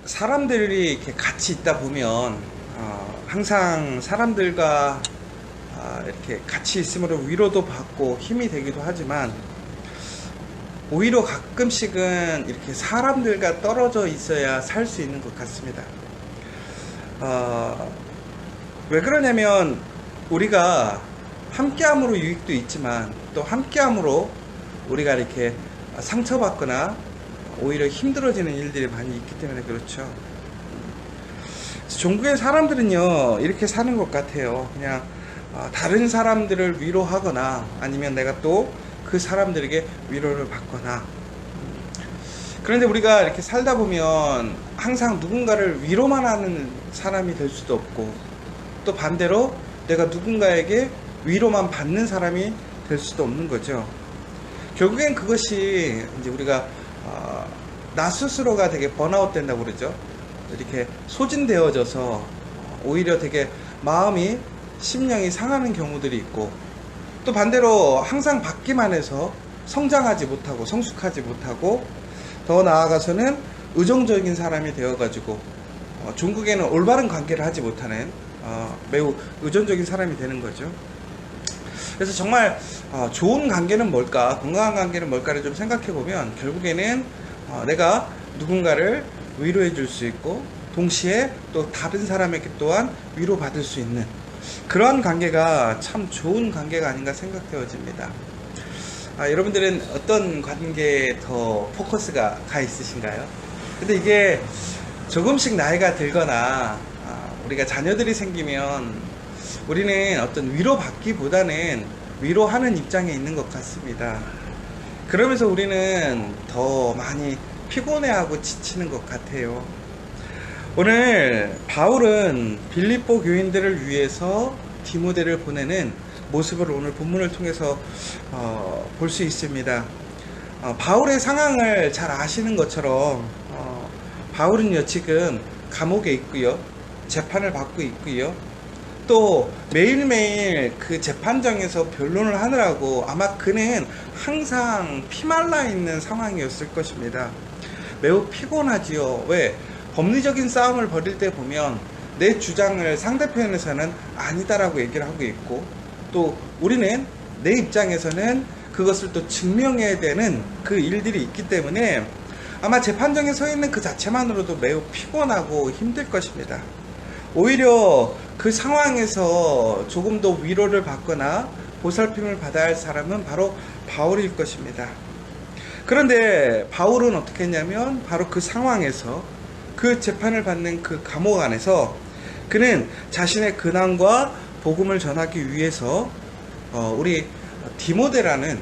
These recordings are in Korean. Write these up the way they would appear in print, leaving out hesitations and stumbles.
사람들이 이렇게 같이 있다 보면 항상 사람들과 이렇게 같이 있음으로 위로도 받고 힘이 되기도 하지만 오히려 가끔씩은 이렇게 사람들과 떨어져 있어야 살 수 있는 것 같습니다. 왜 그러냐면 우리가 함께함으로 유익도 있지만 또 함께함으로 우리가 이렇게 상처받거나 오히려 힘들어지는 일들이 많이 있기 때문에 그렇죠. 종국의 사람들은요 이렇게 사는 것 같아요. 그냥 다른 사람들을 위로하거나 아니면 내가 또 그 사람들에게 위로를 받거나. 그런데 우리가 이렇게 살다 보면 항상 누군가를 위로만 하는 사람이 될 수도 없고 또 반대로 내가 누군가에게 위로만 받는 사람이 될 수도 없는 거죠. 결국엔 그것이 이제 우리가 나 스스로가 되게 번아웃 된다고 그러죠. 이렇게 소진되어져서 오히려 되게 마음이 심령이 상하는 경우들이 있고 또 반대로 항상 받기만 해서 성장하지 못하고 성숙하지 못하고 더 나아가서는 의존적인 사람이 되어가지고 종국에는 올바른 관계를 하지 못하는 매우 의존적인 사람이 되는 거죠. 그래서 정말 좋은 관계는 뭘까, 건강한 관계는 뭘까를 좀 생각해 보면 결국에는 내가 누군가를 위로해 줄 수 있고 동시에 또 다른 사람에게 또한 위로받을 수 있는 그런 관계가 참 좋은 관계가 아닌가 생각되어집니다. 여러분들은 어떤 관계에 더 포커스가 가 있으신가요? 근데 이게 조금씩 나이가 들거나 우리가 자녀들이 생기면 우리는 어떤 위로받기보다는 위로하는 입장에 있는 것 같습니다. 그러면서 우리는 더 많이 피곤해하고 지치는 것 같아요. 오늘 바울은 빌립보 교인들을 위해서 디모데를 보내는 모습을 오늘 본문을 통해서 볼 수 있습니다. 바울의 상황을 잘 아시는 것처럼 바울은요 지금 감옥에 있고요, 재판을 받고 있고요, 또 매일매일 그 재판장에서 변론을 하느라고 아마 그는 항상 피말라 있는 상황이었을 것입니다. 매우 피곤하지요. 왜? 법리적인 싸움을 벌일 때 보면 내 주장을 상대편에서는 아니다라고 얘기를 하고 있고 또 우리는 내 입장에서는 그것을 또 증명해야 되는 그 일들이 있기 때문에 아마 재판정에 서 있는 그 자체만으로도 매우 피곤하고 힘들 것입니다. 오히려 그 상황에서 조금 더 위로를 받거나 보살핌을 받아야 할 사람은 바로 바울일 것입니다. 그런데 바울은 어떻게 했냐면 바로 그 상황에서 그 재판을 받는 그 감옥 안에서 그는 자신의 근황과 복음을 전하기 위해서 우리 디모데라는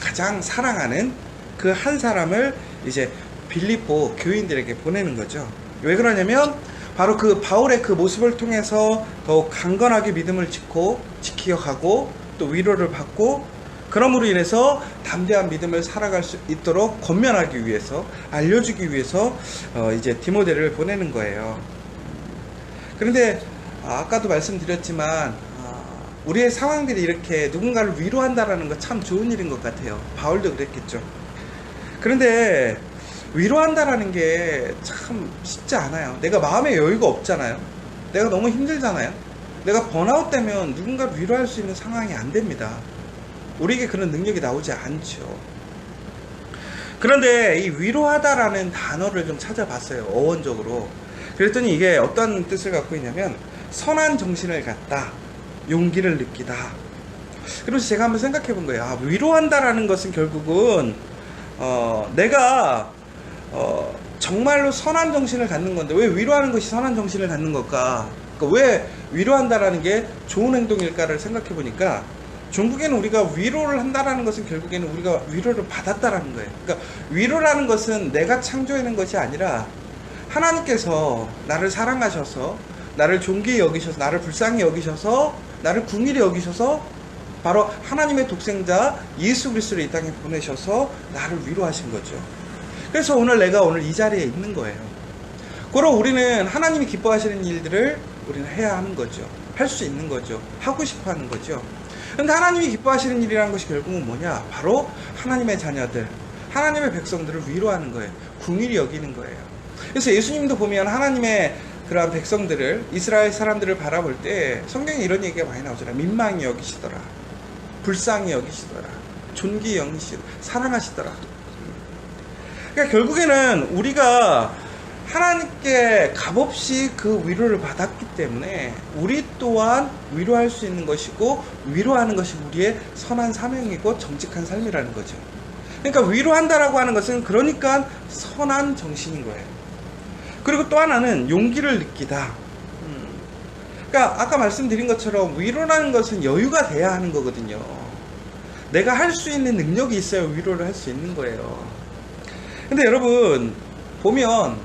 가장 사랑하는 그 한 사람을 이제 빌립보 교인들에게 보내는 거죠. 왜 그러냐면 바로 그 바울의 그 모습을 통해서 더욱 강건하게 믿음을 지켜가고 또 위로를 받고 그러므로 인해서 담대한 믿음을 살아갈 수 있도록 권면하기 위해서 알려주기 위해서 이제 디모데를 보내는 거예요. 그런데 아까도 말씀드렸지만 우리의 상황들이 이렇게 누군가를 위로한다라는 거 참 좋은 일인 것 같아요. 바울도 그랬겠죠. 그런데 위로한다라는 게 참 쉽지 않아요. 내가 마음에 여유가 없잖아요. 내가 너무 힘들잖아요. 내가 번아웃 되면 누군가를 위로할 수 있는 상황이 안 됩니다. 우리에게 그런 능력이 나오지 않죠. 그런데 이 위로하다라는 단어를 좀 찾아봤어요. 어원적으로. 그랬더니 이게 어떤 뜻을 갖고 있냐면 선한 정신을 갖다, 용기를 느끼다. 그래서 제가 한번 생각해 본 거예요. 위로한다라는 것은 결국은 내가 정말로 선한 정신을 갖는 건데 왜 위로하는 것이 선한 정신을 갖는 걸까? 그러니까 왜 위로한다라는 게 좋은 행동일까를 생각해 보니까 종국에는 우리가 위로를 한다라는 것은 결국에는 우리가 위로를 받았다라는 거예요. 그러니까 위로라는 것은 내가 창조해낸 것이 아니라 하나님께서 나를 사랑하셔서 나를 존귀히 여기셔서 나를 불쌍히 여기셔서 나를 궁일히 여기셔서 바로 하나님의 독생자 예수 그리스도를 이 땅에 보내셔서 나를 위로하신 거죠. 그래서 내가 오늘 이 자리에 있는 거예요. 그럼 우리는 하나님이 기뻐하시는 일들을 우리는 해야 하는 거죠. 할 수 있는 거죠. 하고 싶어 하는 거죠. 근데 하나님이 기뻐하시는 일이라는 것이 결국은 뭐냐? 바로 하나님의 자녀들, 하나님의 백성들을 위로하는 거예요. 궁일이 여기는 거예요. 그래서 예수님도 보면 하나님의 그러한 백성들을, 이스라엘 사람들을 바라볼 때 성경에 이런 얘기가 많이 나오잖아요. 민망히 여기시더라, 불쌍히 여기시더라, 존귀히 여기시더라, 사랑하시더라. 그러니까 결국에는 우리가 하나님께 값없이 그 위로를 받았기 때문에 우리 또한 위로할 수 있는 것이고, 위로하는 것이 우리의 선한 사명이고 정직한 삶이라는 거죠. 그러니까 위로한다라고 하는 것은 그러니까 선한 정신인 거예요. 그리고 또 하나는 용기를 느끼다. 그러니까 아까 말씀드린 것처럼 위로라는 것은 여유가 돼야 하는 거거든요. 내가 할 수 있는 능력이 있어야 위로를 할 수 있는 거예요. 근데 여러분 보면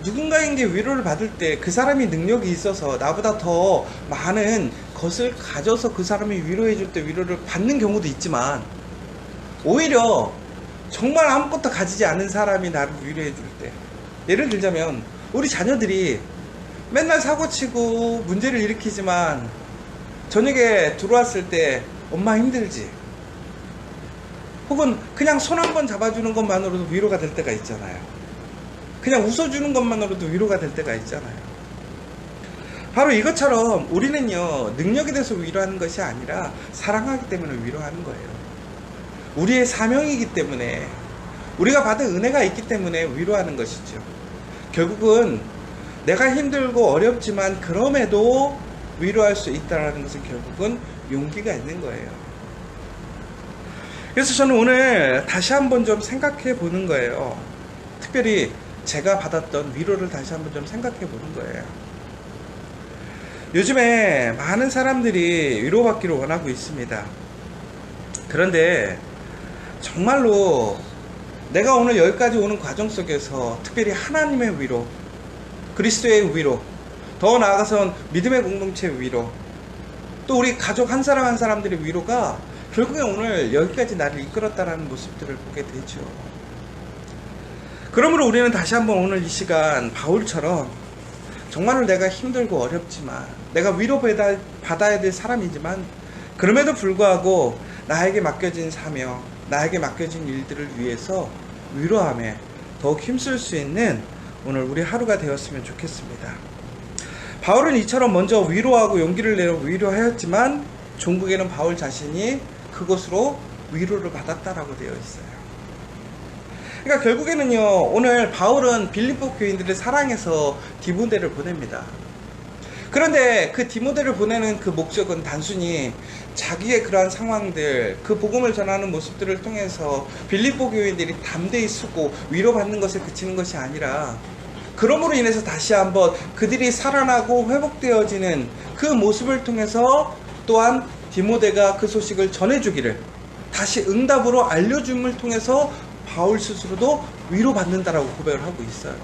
누군가에게 위로를 받을 때 그 사람이 능력이 있어서 나보다 더 많은 것을 가져서 그 사람이 위로해 줄 때 위로를 받는 경우도 있지만, 오히려 정말 아무것도 가지지 않은 사람이 나를 위로해 줄 때, 예를 들자면 우리 자녀들이 맨날 사고치고 문제를 일으키지만 저녁에 들어왔을 때 엄마 힘들지? 혹은 그냥 손 한 번 잡아주는 것만으로도 위로가 될 때가 있잖아요. 그냥 웃어주는 것만으로도 위로가 될 때가 있잖아요. 바로 이것처럼 우리는요, 능력에 대해서 위로하는 것이 아니라 사랑하기 때문에 위로하는 거예요. 우리의 사명이기 때문에, 우리가 받은 은혜가 있기 때문에 위로하는 것이죠. 결국은 내가 힘들고 어렵지만 그럼에도 위로할 수 있다는 것은 결국은 용기가 있는 거예요. 그래서 저는 오늘 다시 한번 좀 생각해 보는 거예요. 특별히 제가 받았던 위로를 다시 한번 좀 생각해 보는 거예요. 요즘에 많은 사람들이 위로받기를 원하고 있습니다. 그런데 정말로 내가 오늘 여기까지 오는 과정 속에서 특별히 하나님의 위로, 그리스도의 위로, 더 나아가선 믿음의 공동체 위로, 또 우리 가족 한 사람 한 사람들의 위로가 결국에 오늘 여기까지 나를 이끌었다는 모습들을 보게 되죠. 그러므로 우리는 다시 한번 오늘 이 시간 바울처럼 정말로 내가 힘들고 어렵지만, 내가 위로받아야 될 사람이지만 그럼에도 불구하고 나에게 맡겨진 사명, 나에게 맡겨진 일들을 위해서 위로함에 더욱 힘쓸 수 있는 오늘 우리 하루가 되었으면 좋겠습니다. 바울은 이처럼 먼저 위로하고 용기를 내어 위로하였지만 종국에는 바울 자신이 그것으로 위로를 받았다라고 되어 있어요. 그러니까 결국에는요, 오늘 바울은 빌립보 교인들을 사랑해서 디모데를 보냅니다. 그런데 그 디모데를 보내는 그 목적은 단순히 자기의 그러한 상황들, 그 복음을 전하는 모습들을 통해서 빌립보 교인들이 담대히 쓰고 위로받는 것에 그치는 것이 아니라, 그러므로 인해서 다시 한번 그들이 살아나고 회복되어지는 그 모습을 통해서 또한 디모데가 그 소식을 전해주기를, 다시 응답으로 알려줌을 통해서 바울 스스로도 위로받는다라고 고백을 하고 있어요.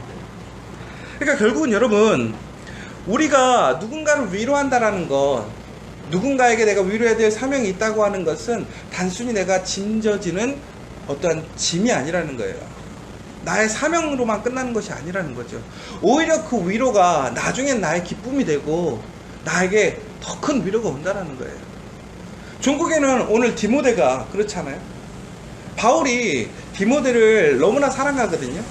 그러니까 결국은 여러분, 우리가 누군가를 위로한다라는 것, 누군가에게 내가 위로해야 될 사명이 있다고 하는 것은 단순히 내가 짐져지는 어떠한 짐이 아니라는 거예요. 나의 사명으로만 끝나는 것이 아니라는 거죠. 오히려 그 위로가 나중엔 나의 기쁨이 되고 나에게 더 큰 위로가 온다는 거예요. 중국에는 오늘 디모데가 그렇잖아요. 바울이 디모데를 너무나 사랑하거든요.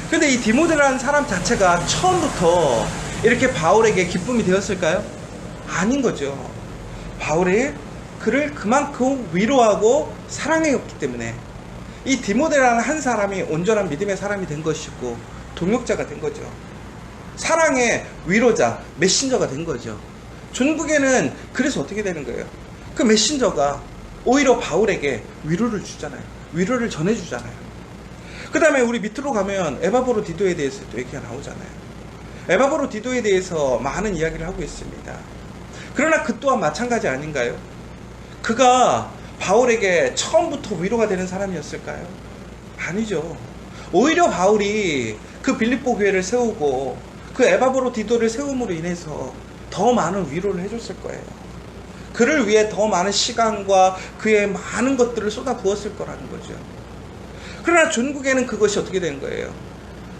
근데 이 디모데라는 사람 자체가 처음부터 이렇게 바울에게 기쁨이 되었을까요? 아닌 거죠. 바울이 그를 그만큼 위로하고 사랑해왔기 때문에 이 디모데라는 한 사람이 온전한 믿음의 사람이 된 것이고 동역자가 된 거죠. 사랑의 위로자, 메신저가 된 거죠. 중국에는 그래서 어떻게 되는 거예요? 그 메신저가 오히려 바울에게 위로를 주잖아요. 위로를 전해주잖아요. 그 다음에 우리 밑으로 가면 에바브로디도에 대해서 또 얘기가 나오잖아요. 에바브로디도에 대해서 많은 이야기를 하고 있습니다. 그러나 그 또한 마찬가지 아닌가요? 그가 바울에게 처음부터 위로가 되는 사람이었을까요? 아니죠. 오히려 바울이 그 빌립보 교회를 세우고 그 에바브로디도를 세움으로 인해서 더 많은 위로를 해줬을 거예요. 그를 위해 더 많은 시간과 그의 많은 것들을 쏟아 부었을 거라는 거죠. 그러나 중국에는 그것이 어떻게 된 거예요?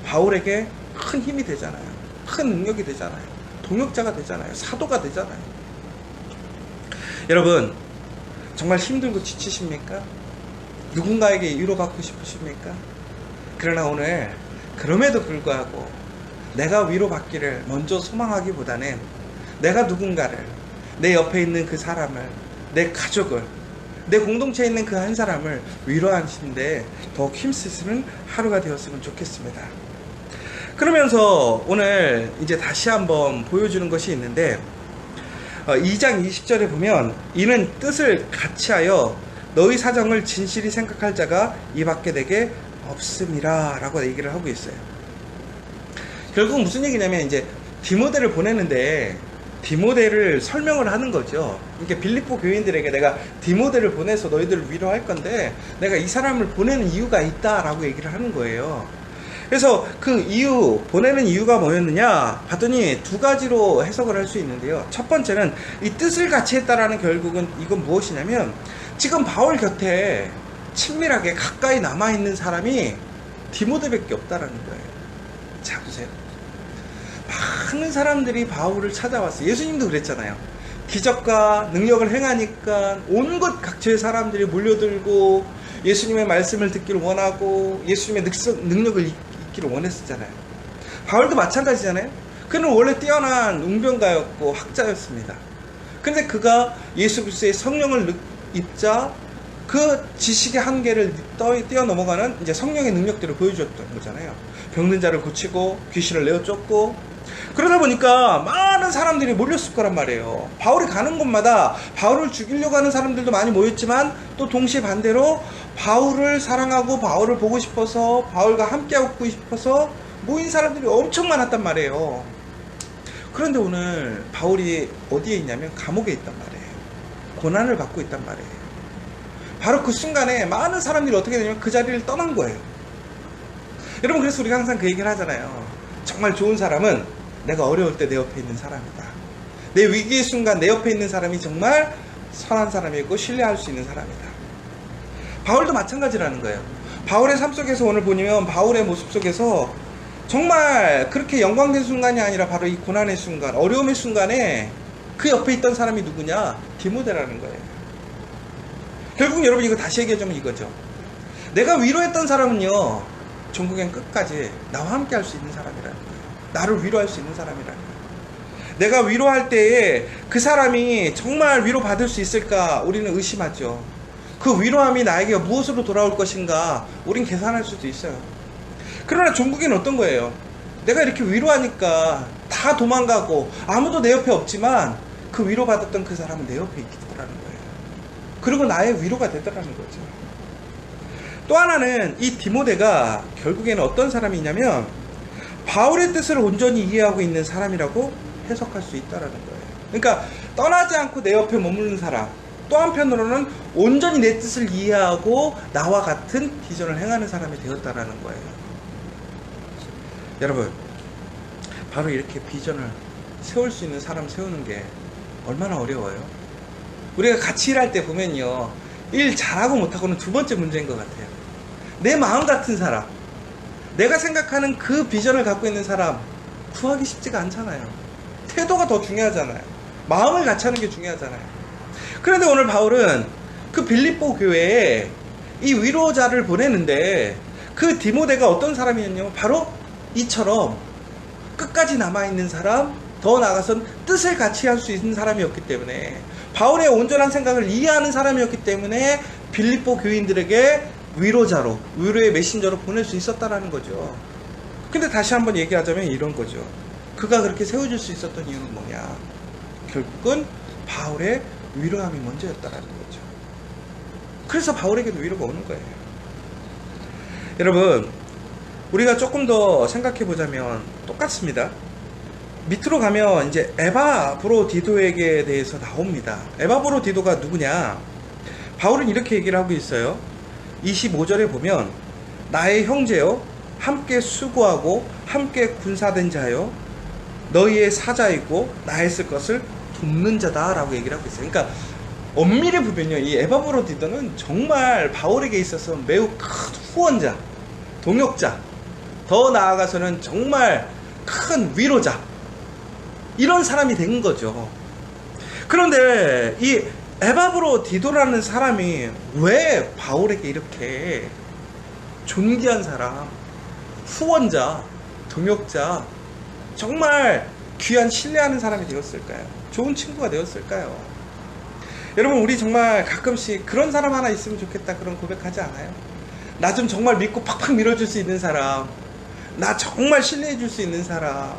바울에게 큰 힘이 되잖아요. 큰 능력이 되잖아요. 동역자가 되잖아요. 사도가 되잖아요. 여러분, 정말 힘들고 지치십니까? 누군가에게 위로받고 싶으십니까? 그러나 오늘 그럼에도 불구하고 내가 위로받기를 먼저 소망하기보다는 내가 누군가를, 내 옆에 있는 그 사람을, 내 가족을, 내 공동체에 있는 그 한 사람을 위로하시는데 더욱 힘쓰시는 하루가 되었으면 좋겠습니다. 그러면서 오늘 이제 다시 한번 보여주는 것이 있는데 2장 20절에 보면 이는 뜻을 같이하여 너희 사정을 진실히 생각할 자가 이밖에 내게 없음이라 라고 얘기를 하고 있어요. 결국 무슨 얘기냐면 이제 디모데를 보내는데 디모데를 설명을 하는 거죠. 이렇게 빌립보 교인들에게 내가 디모데를 보내서 너희들을 위로할 건데 내가 이 사람을 보내는 이유가 있다라고 얘기를 하는 거예요. 그래서 그 이유, 보내는 이유가 뭐였느냐 봤더니 두 가지로 해석을 할 수 있는데요. 첫 번째는 이 뜻을 같이 했다라는 결국은 이건 무엇이냐면 지금 바울 곁에 친밀하게 가까이 남아있는 사람이 디모데밖에 없다라는 거예요. 자 보세요. 많은 사람들이 바울을 찾아왔어요. 예수님도 그랬잖아요. 기적과 능력을 행하니까 온갖 각처의 사람들이 몰려들고 예수님의 말씀을 듣기를 원하고 예수님의 능력을 잊기를 원했었잖아요. 바울도 마찬가지잖아요. 그는 원래 뛰어난 웅변가였고 학자였습니다. 그런데 그가 예수 그리스도의 성령을 입자 그 지식의 한계를 뛰어넘어가는 이제 성령의 능력들을 보여주었던 거잖아요. 병든 자를 고치고 귀신을 내어쫓고, 그러다 보니까 많은 사람들이 몰렸을 거란 말이에요. 바울이 가는 곳마다 바울을 죽이려고 하는 사람들도 많이 모였지만 또 동시에 반대로 바울을 사랑하고 바울을 보고 싶어서 바울과 함께하고 싶어서 모인 사람들이 엄청 많았단 말이에요. 그런데 오늘 바울이 어디에 있냐면 감옥에 있단 말이에요. 고난을 받고 있단 말이에요. 바로 그 순간에 많은 사람들이 어떻게 되냐면 그 자리를 떠난 거예요. 여러분, 그래서 우리가 항상 그 얘기를 하잖아요. 정말 좋은 사람은 내가 어려울 때 내 옆에 있는 사람이다. 내 위기의 순간 내 옆에 있는 사람이 정말 선한 사람이고 신뢰할 수 있는 사람이다. 바울도 마찬가지라는 거예요. 바울의 삶 속에서 오늘 보면 바울의 모습 속에서 정말 그렇게 영광된 순간이 아니라 바로 이 고난의 순간, 어려움의 순간에 그 옆에 있던 사람이 누구냐? 디모데라는 거예요. 결국 여러분 이거 다시 얘기해주면 이거죠. 내가 위로했던 사람은요, 전국엔 끝까지 나와 함께 할 수 있는 사람이라는 거예요. 나를 위로할 수 있는 사람이라는 거예요. 내가 위로할 때에 그 사람이 정말 위로받을 수 있을까 우리는 의심하죠. 그 위로함이 나에게 무엇으로 돌아올 것인가 우린 계산할 수도 있어요. 그러나 종국에는 어떤 거예요? 내가 이렇게 위로하니까 다 도망가고 아무도 내 옆에 없지만 그 위로받았던 그 사람은 내 옆에 있더라는 거예요. 그리고 나의 위로가 되더라는 거죠. 또 하나는 이 디모데가 결국에는 어떤 사람이냐면 바울의 뜻을 온전히 이해하고 있는 사람이라고 해석할 수 있다는 거예요. 그러니까 떠나지 않고 내 옆에 머무르는 사람, 또 한편으로는 온전히 내 뜻을 이해하고 나와 같은 비전을 행하는 사람이 되었다는 거예요. 여러분, 바로 이렇게 비전을 세울 수 있는 사람 세우는 게 얼마나 어려워요. 우리가 같이 일할 때 보면요, 일 잘하고 못하고는 두 번째 문제인 것 같아요. 내 마음 같은 사람, 내가 생각하는 그 비전을 갖고 있는 사람 구하기 쉽지가 않잖아요. 태도가 더 중요하잖아요. 마음을 같이 하는 게 중요하잖아요. 그런데 오늘 바울은 그 빌립보 교회에 이 위로자를 보내는데 그 디모데가 어떤 사람이었냐면 바로 이처럼 끝까지 남아있는 사람, 더 나아가선 뜻을 같이 할 수 있는 사람이었기 때문에, 바울의 온전한 생각을 이해하는 사람이었기 때문에 빌립보 교인들에게 위로자로, 위로의 메신저로 보낼 수 있었다라는 거죠. 근데 다시 한번 얘기하자면 이런 거죠. 그가 그렇게 세워줄 수 있었던 이유는 뭐냐? 결국은 바울의 위로함이 먼저였다라는 거죠. 그래서 바울에게도 위로가 오는 거예요. 여러분, 우리가 조금 더 생각해 보자면 똑같습니다. 밑으로 가면 이제 에바브로디도에게 대해서 나옵니다. 에바브로디도가 누구냐? 바울은 이렇게 얘기를 하고 있어요. 25절에 보면 나의 형제여, 함께 수고하고 함께 군사된 자여, 너희의 사자이고 나의 쓸 것을 돕는 자다 라고 얘기를 하고 있어요. 그러니까 엄밀히 보면요, 이 에바브로디도는 정말 바울에게 있어서 매우 큰 후원자, 동역자, 더 나아가서는 정말 큰 위로자, 이런 사람이 된 거죠. 그런데 이 에바브로디도라는 사람이 왜 바울에게 이렇게 존귀한 사람, 후원자, 동역자, 정말 귀한 신뢰하는 사람이 되었을까요? 좋은 친구가 되었을까요? 여러분, 우리 정말 가끔씩 그런 사람 하나 있으면 좋겠다 그런 고백하지 않아요? 나 좀 정말 믿고 팍팍 밀어줄 수 있는 사람, 나 정말 신뢰해 줄 수 있는 사람,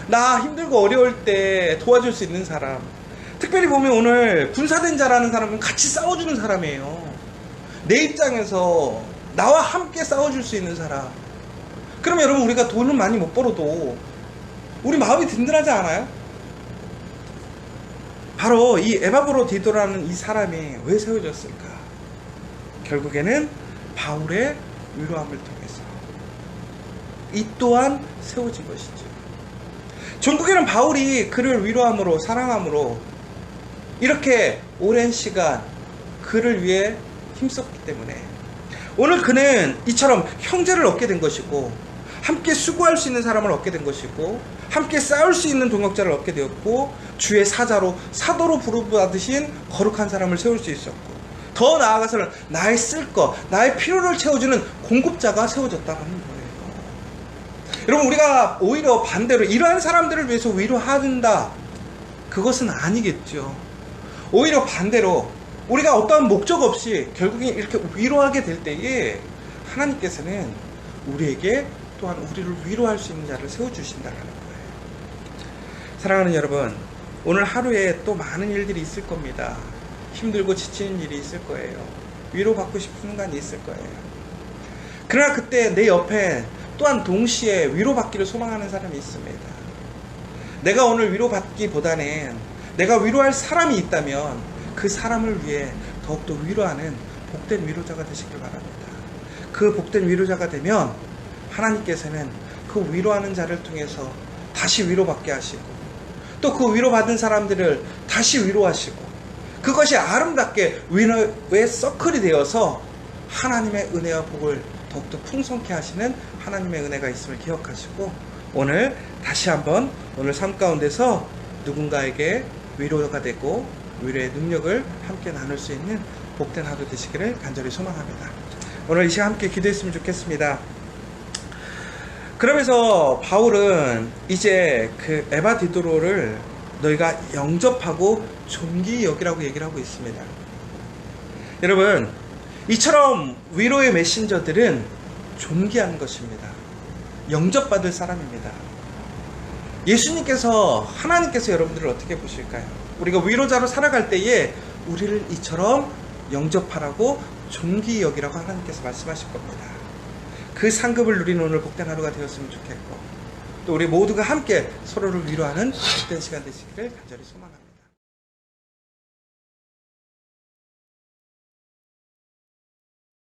나 힘들고 어려울 때 도와줄 수 있는 사람. 특별히 보면 오늘 군사된 자라는 사람은 같이 싸워주는 사람이에요. 내 입장에서 나와 함께 싸워줄 수 있는 사람. 그러면 여러분, 우리가 돈은 많이 못 벌어도 우리 마음이 든든하지 않아요? 바로 이 에바브로디도라는 이 사람이 왜 세워졌을까? 결국에는 바울의 위로함을 통해서 이 또한 세워진 것이죠. 전국에는 바울이 그를 위로함으로, 사랑함으로 이렇게 오랜 시간 그를 위해 힘썼기 때문에 오늘 그는 이처럼 형제를 얻게 된 것이고, 함께 수고할 수 있는 사람을 얻게 된 것이고, 함께 싸울 수 있는 동역자를 얻게 되었고, 주의 사자로, 사도로 부름받으신 거룩한 사람을 세울 수 있었고, 더 나아가서는 나의 쓸 것, 나의 필요를 채워주는 공급자가 세워졌다는 거예요. 여러분, 우리가 오히려 반대로 이러한 사람들을 위해서 위로한다, 그것은 아니겠죠. 오히려 반대로 우리가 어떠한 목적 없이 결국엔 이렇게 위로하게 될 때에 하나님께서는 우리에게 또한 우리를 위로할 수 있는 자를 세워주신다는 거예요. 사랑하는 여러분, 오늘 하루에 또 많은 일들이 있을 겁니다. 힘들고 지치는 일이 있을 거예요. 위로받고 싶은 순간이 있을 거예요. 그러나 그때 내 옆에 또한 동시에 위로받기를 소망하는 사람이 있습니다. 내가 오늘 위로받기보다는 내가 위로할 사람이 있다면 그 사람을 위해 더욱더 위로하는 복된 위로자가 되시길 바랍니다. 그 복된 위로자가 되면 하나님께서는 그 위로하는 자를 통해서 다시 위로받게 하시고, 또 그 위로받은 사람들을 다시 위로하시고, 그것이 아름답게 위로의 서클이 되어서 하나님의 은혜와 복을 더욱더 풍성케 하시는 하나님의 은혜가 있음을 기억하시고, 오늘 다시 한번 오늘 삶 가운데서 누군가에게 위로가 되고 위로의 능력을 함께 나눌 수 있는 복된 하루 되시기를 간절히 소망합니다. 오늘 이 시간 함께 기도했으면 좋겠습니다. 그러면서 바울은 이제 그 에바디도로를 너희가 영접하고 존귀히 여기라고 얘기를 하고 있습니다. 여러분, 이처럼 위로의 메신저들은 존귀한 것입니다. 영접받을 사람입니다. 예수님께서, 하나님께서 여러분들을 어떻게 보실까요? 우리가 위로자로 살아갈 때에 우리를 이처럼 영접하라고 존귀히 여기라고 하나님께서 말씀하실 겁니다. 그 상급을 누리는 오늘 복된 하루가 되었으면 좋겠고, 또 우리 모두가 함께 서로를 위로하는 복된 시간 되시기를 간절히 소망합니다.